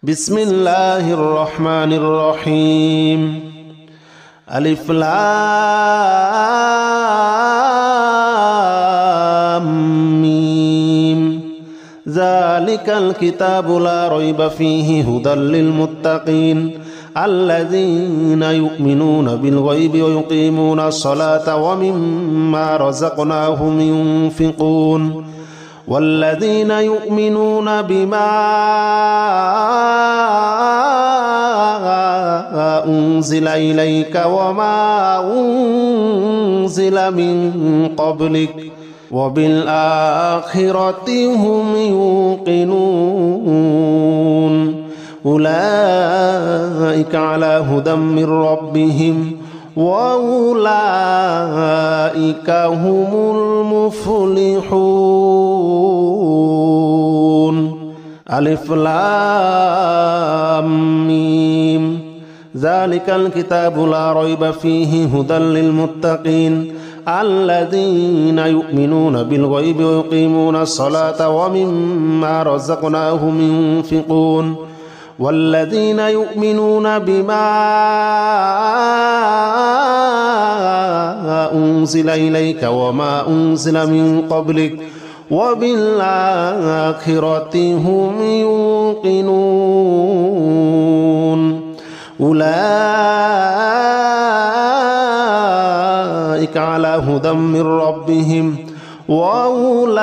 بسم الله الرحمن الرحيم ألف لام ميم ذلك الكتاب لا ريب فيه هدى للمتقين الذين يؤمنون بالغيب ويقيمون الصلاة ومما رزقناهم ينفقون والذين يؤمنون بما أنزل إليك وما أنزل من قبلك وبالآخرة هم يوقنون أولئك على هدى من ربهم وأولئك هم المفلحون ألف لام ميم ذلك الكتاب لا ريب فيه هدى للمتقين الذين يؤمنون بالغيب ويقيمون الصلاة ومما رزقناهم ينفقون والذين يؤمنون بما أنزل إليك وما أنزل من قبلك وبالآخرة هم يوقنون أولئك على هدى من ربهم وأولئك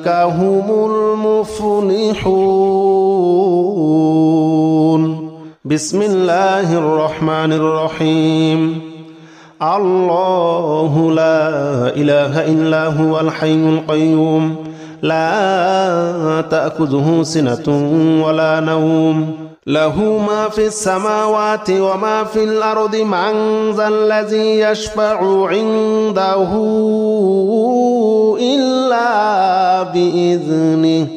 هم المفلحون بسم الله الرحمن الرحيم الله لا إله إلا هو الحي القيوم لا تأخذه سنة ولا نوم له ما في السماوات وما في الأرض من ذا الذي يشفع عنده إلا بإذنه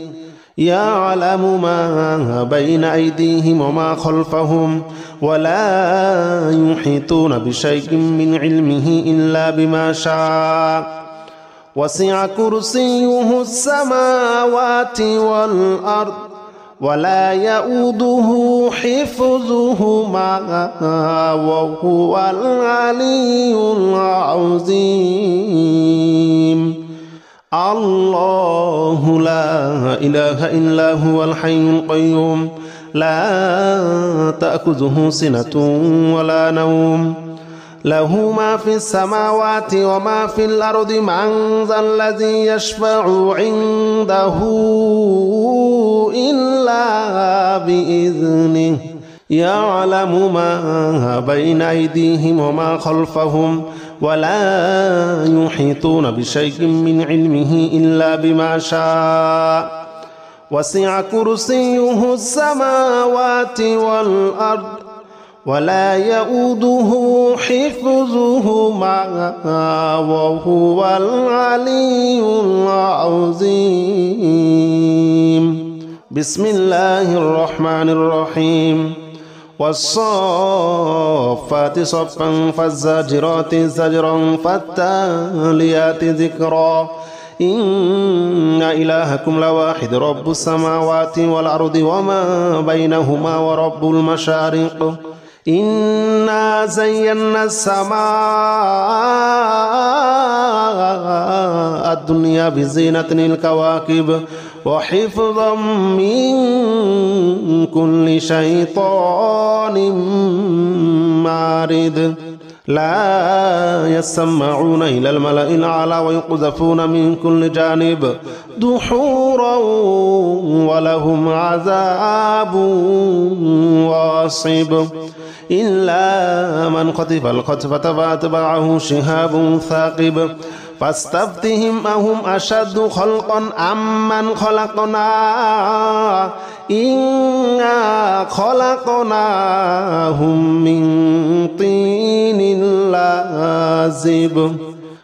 يعلم ما بين أيديهم وما خلفهم ولا يحيطون بشيء من علمه إلا بما شاء وسع كرسيه السماوات والأرض ولا يؤوده حفظهما وهو العلي العظيم الله لا إله إلا هو الحي القيوم لا تأخذه سنة ولا نوم له ما في السماوات وما في الأرض من ذا الذي يشفع عنده إلا بإذنه يعلم ما بين أيديهم وما خلفهم ولا يحيطون بشيء من علمه إلا بما شاء وسع كرسيه السماوات والأرض ولا يؤوده حفظهما وهو العلي العظيم بسم الله الرحمن الرحيم والصافات صفا فالزاجرات زجرا فالتاليات ذكرا إن إلهكم لواحد رب السماوات والأرض وما بينهما ورب المشارق إنا زينا السماء الدنيا بزينة الكواكب وحفظا من كل شيطان مارد لا يسمعون إلى الملأ الأعلى ويقذفون من كل جانب دحورا ولهم عذاب واصب إلا من خطف الخطفة فأتبعه شهاب ثاقب فاستفتهم أهم أشد خلقا أم من خلقنا إنا خلقناهم من طين لازب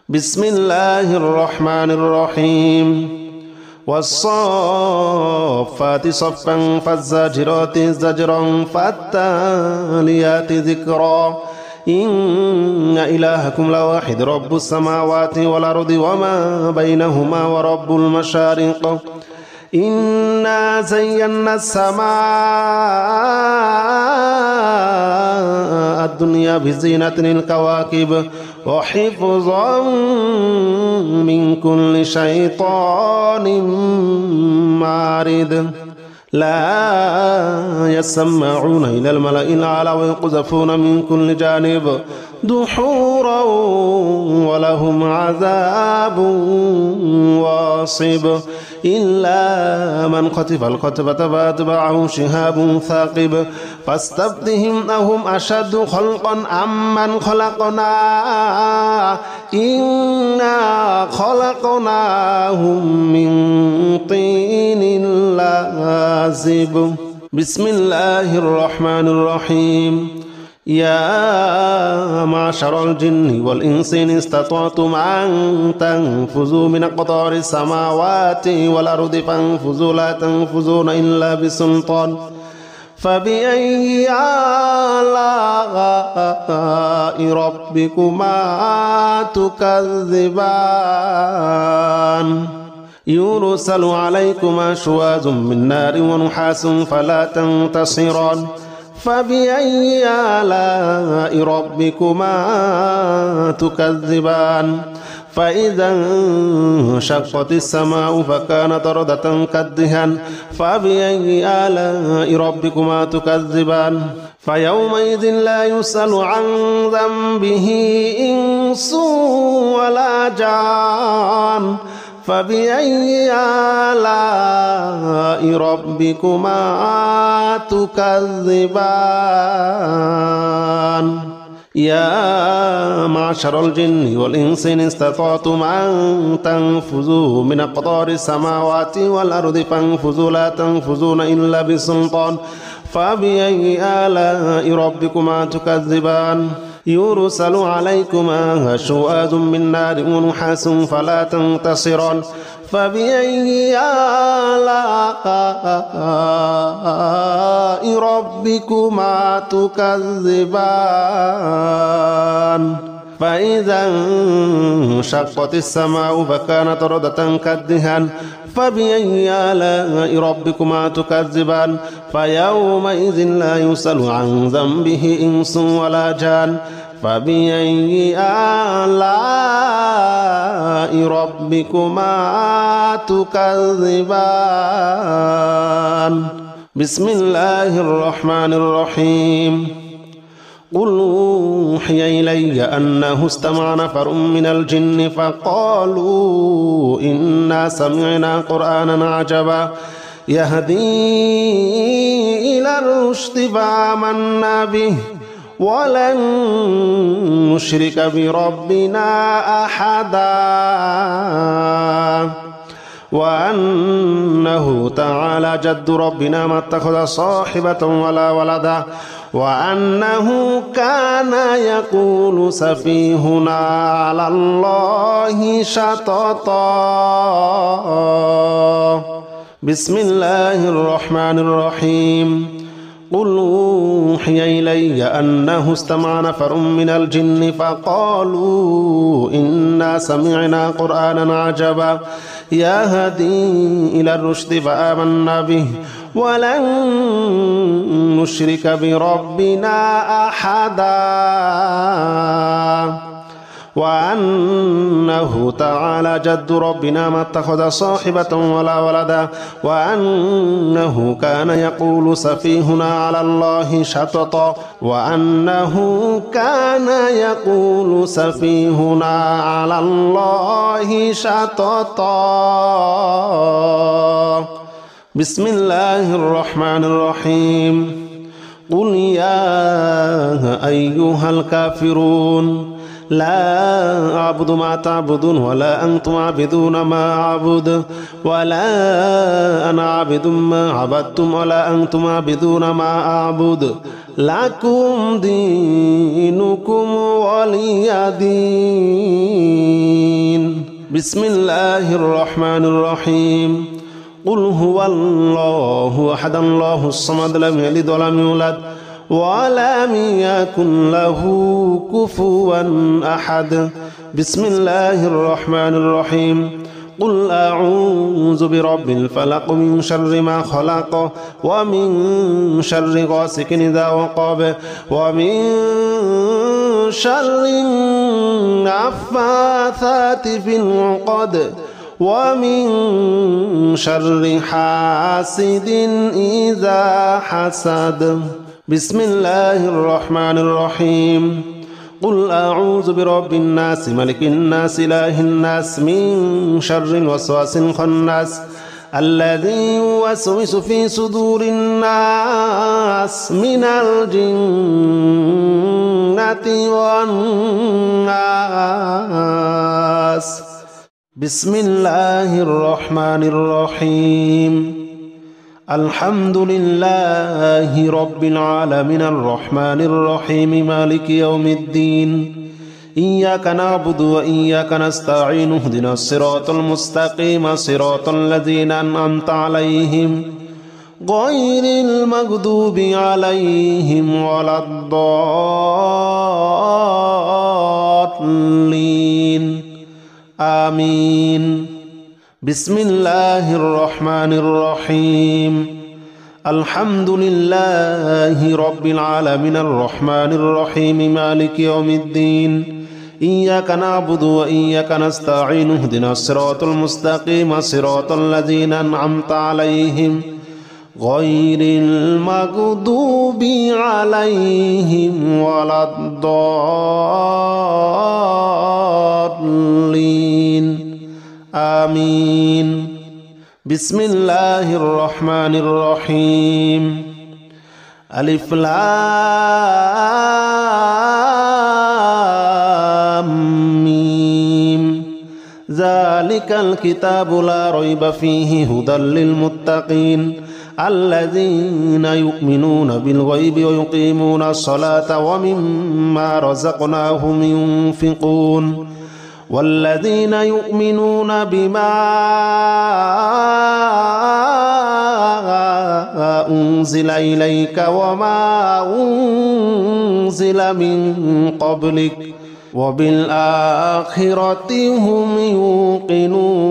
بسم الله الرحمن الرحيم والصافات صفا فالزاجرات زجرا فالتاليات ذكرا إن إلهكم لواحد رب السماوات والأرض وما بينهما ورب المشارق إنا زينا السماء الدنيا بزينة الكواكب وحفظا من كل شيطان مارد لا يسمعون إلى الملأ الأعلى ويقذفون من كل جانب دحورا ولهم عذاب واصب إلا من خطف الخطفة فأتبعه شهاب ثاقب فاستفتهم أهم أشد خلقا أم من خلقنا إنا خلقناهم من طين لازب بسم الله الرحمن الرحيم يا معشر الجن والإنس إن استطعتم أن تنفذوا من أقطار السماوات والأرض فانفذوا لا تنفذون إلا بسلطان فبأي آلاء ربكما تكذبان يرسل عليكما شواظ من نار ونحاس فلا تنتصران فبأي آلاء ربكما تكذبان فإذا انشقت السماء فكانت وردة كالدهان فبأي آلاء ربكما تكذبان فيومئذ لا يسأل عن ذنبه إنس ولا جان فبأي آلاء ربكما تكذبان يا معشر الجن والإنس إن استطعتم أن تنفذوا من أقطار السماوات والأرض فانفذوا لا تنفذون إلا بسلطان فبأي آلاء ربكما تكذبان يرسل عليكما شواظ من نار ونحاس فلا تنتصران فبأي آلاء ربكما تكذبان فإذا انشقت السماء فكانت وردة كالدهان فبأي آلاء ربكما تكذبان فيومئذ لا يسأل عن ذنبه إنس ولا جان فبأي آلاء ربكما تكذبان بسم الله الرحمن الرحيم قل أوحي إلي أنه استمع نفر من الجن فقالوا إنا سمعنا قرآنا عجبا يهدي إلى الرشد فآمنا به ولن نشرك بربنا أحدا وأنه تعالى جد ربنا ما اتخذ صاحبة ولا ولدا وأنه كان يقول سفيهنا على الله شططا بسم الله الرحمن الرحيم قل أوحي إلي أنه استمع نفر من الجن فقالوا إنا سمعنا قرآنا عجبا يهدي إلى الرشد فآمنا به ولن نشرك بربنا أحدا وأنه تعالى جد ربنا ما اتخذ صاحبة ولا ولدا وأنه كان يقول سفيهنا على الله شططا وأنه كان يقول سفيهنا على الله شططا بسم الله الرحمن الرحيم قل يا أيها الكافرون لا أعبد ما تعبدون ولا أنتم عابدون ما أعبد ولا أنا عابد ما عبدتم ولا أنتم عابدون ما أعبد لكم دينكم ولي دين بسم الله الرحمن الرحيم قل هو الله أحد الله الصمد لم يلد ولم يولد ولم يكن له كفوا أحد بسم الله الرحمن الرحيم قل أعوذ برب الفلق من شر ما خلق ومن شر غاسق إذا وقب ومن شر النفاثات في العقد ومن شر حاسد إذا حسد. بسم الله الرحمن الرحيم. قل أعوذ برب الناس ملك الناس إله الناس من شر الوسواس الخناس الذي يوسوس في صدور الناس من الجنة والناس. بسم الله الرحمن الرحيم. الحمد لله رب العالمين الرحمن الرحيم مالك يوم الدين إياك نعبد وإياك نستعين اهدنا الصراط المستقيم صراط الذين أنعمت عليهم غير المغضوب عليهم ولا الضالين آمين. بسم الله الرحمن الرحيم. الحمد لله رب العالمين الرحمن الرحيم مالك يوم الدين إياك نعبد وإياك نستعين اهدنا الصراط المستقيم صراط الذين أنعمت عليهم غير المغضوب عليهم ولا الضالين آمين. بسم الله الرحمن الرحيم. ألف لام ميم ذلك الكتاب لا ريب فيه هدى للمتقين الذين يؤمنون بالغيب ويقيمون الصلاة ومما رزقناهم ينفقون والذين يؤمنون بما أنزل إليك وما أنزل من قبلك وبالآخرة هم يوقنون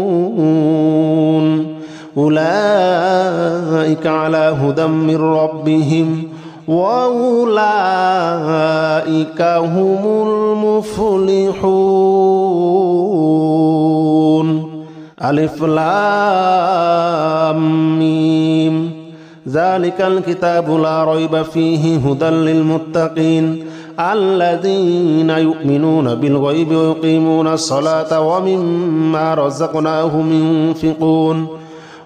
أولئك على هدى من ربهم وأولئك هم المفلحون. ألف لام ميم ذلك الكتاب لا ريب فيه هدى للمتقين الذين يؤمنون بالغيب ويقيمون الصلاة ومما رزقناهم ينفقون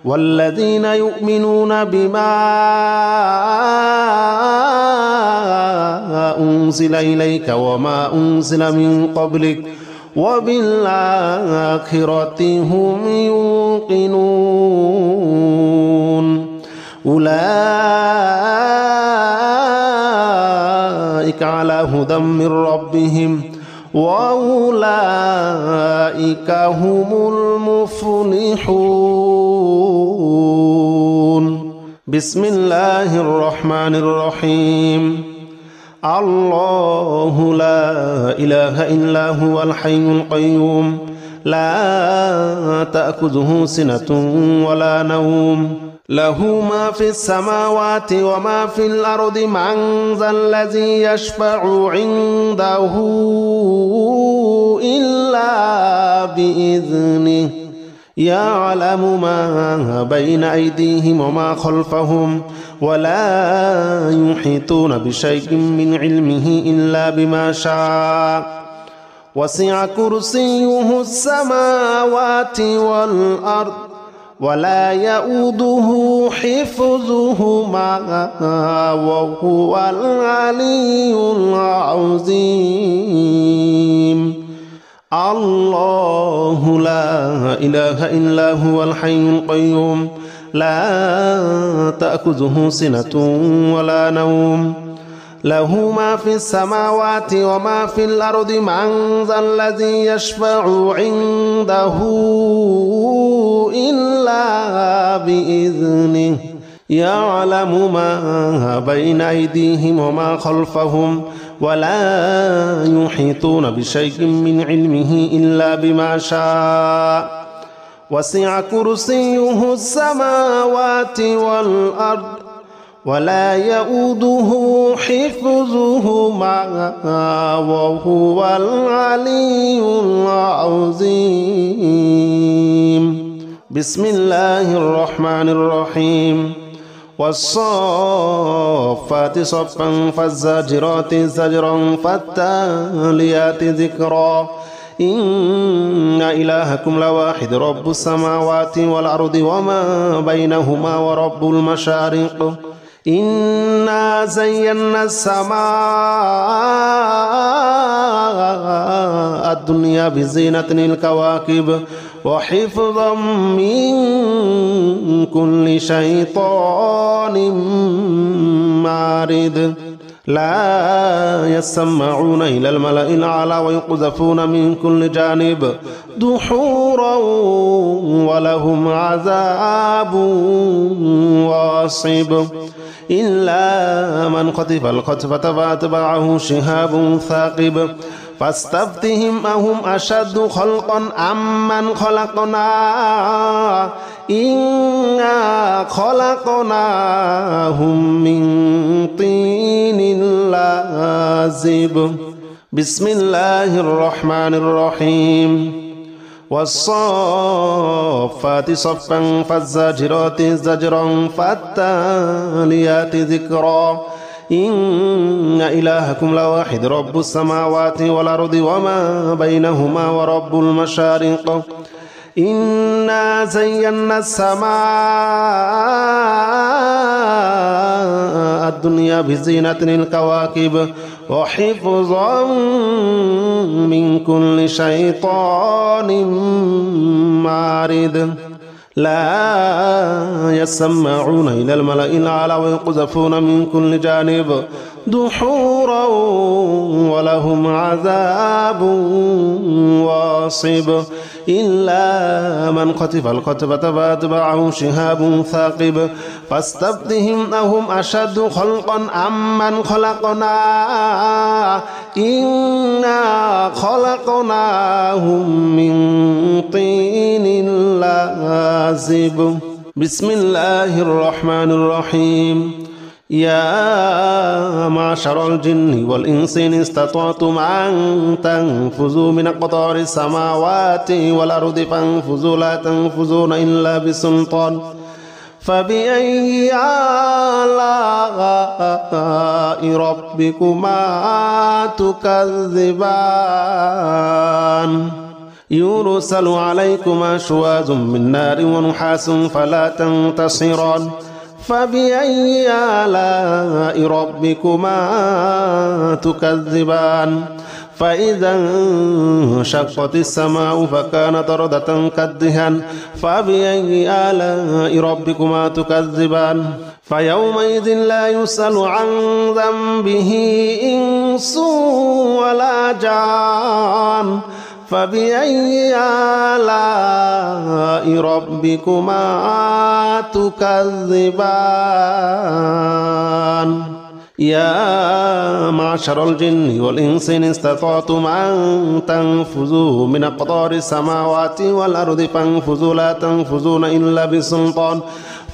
والذين يؤمنون بما أنزل إليك وما أنزل من قبلك وبالآخرة هم يوقنون أولئك على هدى من ربهم وأولئك هم المفلحون. بسم الله الرحمن الرحيم. الله لا إله إلا هو الحي القيوم لا تأخذه سنة ولا نوم له ما في السماوات وما في الأرض من ذا الذي يشفع عنده إلا بإذنه يعلم ما بين أيديهم وما خلفهم ولا يحيطون بشيء من علمه إلا بما شاء وسع كرسيه السماوات والأرض ولا يؤوده حفظهما وهو العلي العظيم. الله لا إله إلا هو الحي القيوم لا تأخذه سنة ولا نوم له ما في السماوات وما في الأرض من ذا الذي يشفع عنده إلا بإذنه يعلم ما بين أيديهم وما خلفهم ولا يحيطون بشيء من علمه إلا بما شاء وسع كرسيه السماوات والأرض ولا يؤوده حفظهما وهو العلي العظيم. بسم الله الرحمن الرحيم. والصافات صفا فالزاجرات زجرا فالتاليات ذكرا إن إلهكم لواحد رب السماوات والأرض وما بينهما ورب المشارق إنا زينا السماء الدنيا بزينة الكواكب وحفظا من كل شيطان مارد لا يسمعون إلى الملأ الأعلى ويقذفون من كل جانب دحورا ولهم عذاب واصب إلا من خطف الخطفة فأتبعه شهاب ثاقب فاستفتهم أهم أشد خلقا أم من خلقنا إنا خلقناهم من طين لازب. بسم الله الرحمن الرحيم. والصافات صفا فالزاجرات زجرا فالتاليات ذكرا إن إلهكم لواحد رب السماوات والأرض وما بينهما ورب المشارق إنا زينا السماء الدنيا بزينة الكواكب وحفظا من كل شيطان مارد لا يسمعون إلى الملأ الأعلى ويقذفون من كل جانب دحورا ولهم عذاب واصب إلا من خطف الخطفة فأتبعه شهاب ثاقب فاستفتهم أهم أشد خلقا أم من خلقنا إنا خلقناهم من طين لازب. بسم الله الرحمن الرحيم. يا معشر الجن والإنس إن استطعتم أن تنفذوا من أقطار السماوات والأرض فانفذوا لا تنفذون إلا بسلطان فبأي آلاء ربكما تكذبان يرسل عليكما شواظ من نار ونحاس فلا تنتصران فبأي آلاء ربكما تكذبان فإذا انشقت السماء فكانت وردة كالدهان فبأي آلاء ربكما تكذبان فيومئذ لا يسأل عن ذنبه إنس ولا جان فبأي آلاء ربكما تكذبان يا معشر الجن والإنس إن استطعتم أن تنفذوا من أقطار السماوات والأرض فانفذوا لا تنفذون إلا بسلطان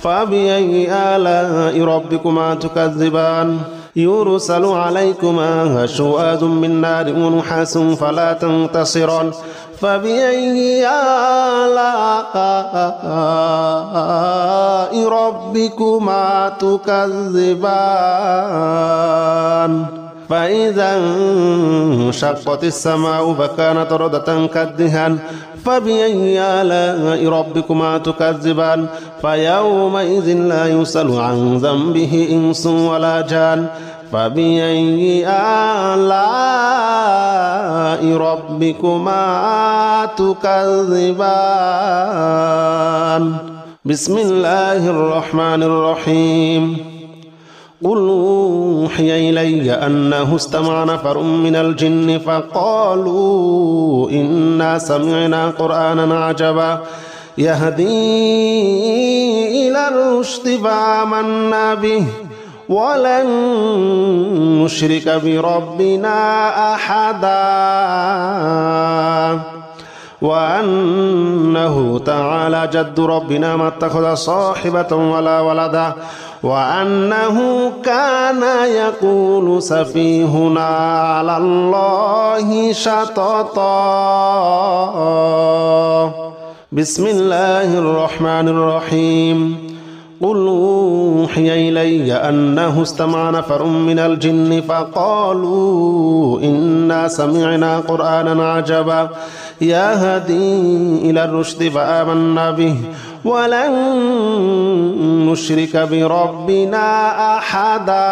فبأي آلاء ربكما تكذبان يرسل عليكما شواظ من نار ونحاس فلا تنتصران فبأي آلاء ربكما تكذبان فإذا انشقت السماء فكانت وردة كالدهان فبأي آلاء ربكما تكذبان فيومئذ لا يسأل عن ذنبه إنس ولا جان فبأي آلاء ربكما تكذبان بسم الله الرحمن الرحيم قل أوحي إلي أنه استمع نفر من الجن فقالوا إنا سمعنا قرآنا عجبا يهدي إلى الرشد فآمنا به ولن نشرك بربنا أحدا وأنه تعالى جد ربنا ما اتخذ صاحبة ولا ولدا وأنه كان يقول سفيهنا على الله شططا. بسم الله الرحمن الرحيم. قل أوحي إلي أنه استمع نفر من الجن فقالوا إنا سمعنا قرآنا عجبا يهدي إلى الرشد فآمنا به ولن نشرك بربنا أحدا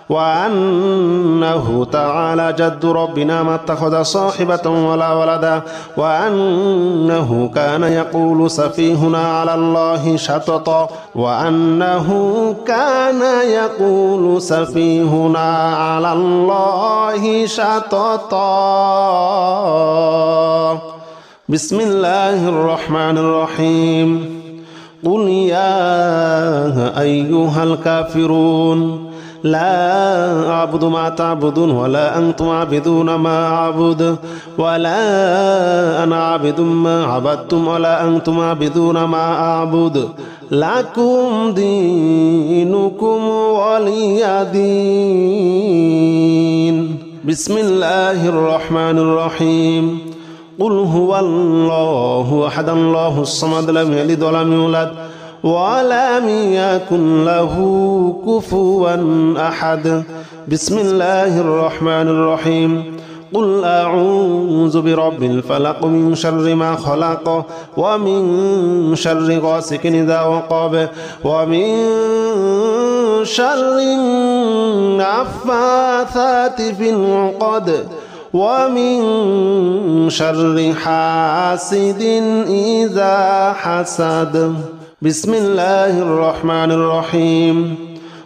وأنه تعالى جد ربنا ما اتخذ صاحبة ولا ولدا وأنه كان يقول سفيهنا على الله شططا وأنه كان يقول سفيهنا على الله شططا. بسم الله الرحمن الرحيم. قل يا أيها الكافرون لا أعبد ما تعبدون ولا أنتم عابدون ما أعبد ولا أنا عابد ما عبدتم ولا أنتم عابدون ما أعبد لكم دينكم ولي دين. بسم الله الرحمن الرحيم. قل هو الله أحد الله الصمد لم يلد ولم يولد ولم يكن له كفوا أحد. بسم الله الرحمن الرحيم. قل أعوذ برب الفلق من شر ما خلق ومن شر غاسق إذا وقب ومن شر النفاثات في العقد ومن شر حاسد إذا حسد. بسم الله الرحمن الرحيم.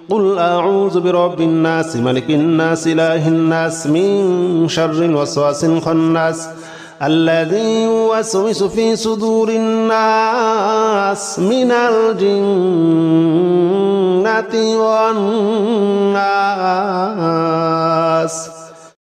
قل أعوذ برب الناس ملك الناس إله الناس من شر الوسواس الخناس الذي يوسوس في صدور الناس من الجنة والناس.